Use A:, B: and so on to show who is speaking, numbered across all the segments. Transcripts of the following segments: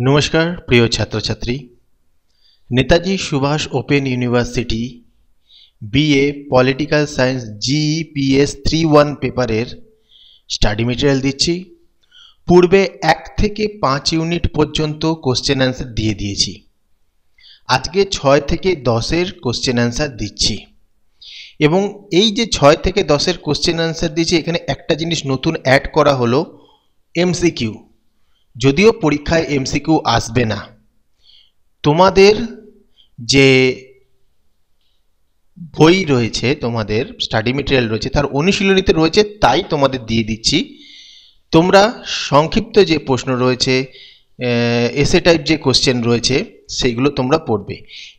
A: নমস্কার প্রিয় ছাত্রছাত্রী, Netaji Subhas open university BA political science GPS 3-1 পেপারের স্টাডি মেটেরিয়াল দিচ্ছি। পূর্বে 1 থেকে 5 ইউনিট পর্যন্ত কোশ্চেন অ্যান্সার দিয়ে দিয়েছি। আজকে 6 থেকে 10-এর কোশ্চেন অ্যান্সার দিচ্ছি এবং এই যে 6 থেকে 10-এর কোশ্চেন অ্যান্সার দিয়েছি, এখানে একটা জিনিস নতুন অ্যাড করা হলো, এমসিকিউ। যদিও পরীক্ষায় এমসিকিউ আসবে না, তোমাদের যে বই রয়েছে, তোমাদের স্টাডি মেটেরিয়াল রয়েছে, তার অনুশীলনীতে রয়েছে, তাই তোমাদের দিয়ে দিচ্ছি। তোমরা সংক্ষিপ্ত যে প্রশ্ন রয়েছে, এসে টাইপ যে কোশ্চেন রয়েছে, সেইগুলো তোমরা পড়বে।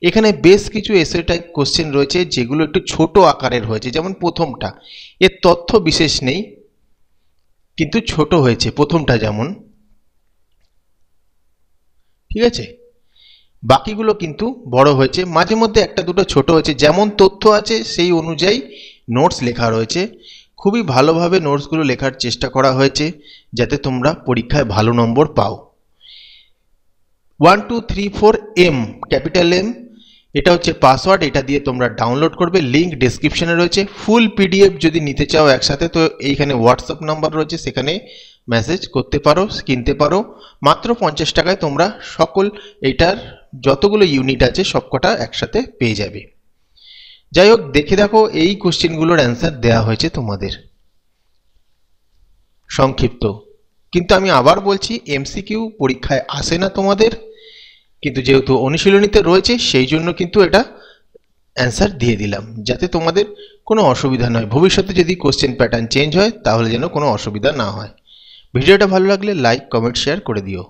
A: এখানে বেশ কিছু এসে টাইপ কোশ্চেন রয়েছে যেগুলো একটু ছোট আকারের হয়েছে। যেমন প্রথমটা, এর তথ্য বিশেষ নেই কিন্তু ছোট হয়েছে প্রথমটা, যেমন, ঠিক আছে। বাকিগুলো কিন্তু বড় হয়েছে, মাঝে মধ্যে একটা দুটো ছোট হয়েছে। যেমন তথ্য আছে সেই অনুযায়ী নোটস লেখা রয়েছে। খুবই ভালোভাবে নোটসগুলো লেখার চেষ্টা করা হয়েছে যাতে তোমরা পরীক্ষায় ভালো নম্বর পাও। 1 2 3 4 এম, ক্যাপিটাল এম, এটা হচ্ছে পাসওয়ার্ড। এটা দিয়ে তোমরা ডাউনলোড করবে, লিঙ্ক ডেসক্রিপশনে রয়েছে। ফুল পিডিএফ যদি নিতে চাও একসাথে, তো এইখানে হোয়াটসঅ্যাপ নাম্বার রয়েছে, সেখানে মেসেজ করতে পারো, কিনতে পারো। মাত্র 50 টাকায় তোমরা সকল এইটার যতগুলো ইউনিট আছে সবকটা একসাথে পেয়ে যাবে। যাই হোক, দেখে দেখো এই কোশ্চেনগুলোর অ্যান্সার দেওয়া হয়েছে তোমাদের, সংক্ষিপ্ত। কিন্তু আমি আবার বলছি, এমসিকিউ পরীক্ষায় আসে না তোমাদের, কিন্তু যেহেতু অনুশীলনীতে রয়েছে সেই জন্য কিন্তু এটা অ্যান্সার দিয়ে দিলাম, যাতে তোমাদের কোনো অসুবিধা নয়। ভবিষ্যতে যদি কোশ্চেন প্যাটার্ন চেঞ্জ হয় তাহলে যেন কোনো অসুবিধা না হয়। ভিডিওটা ভালো লাগলে লাইক, কমেন্ট, শেয়ার করে দিও।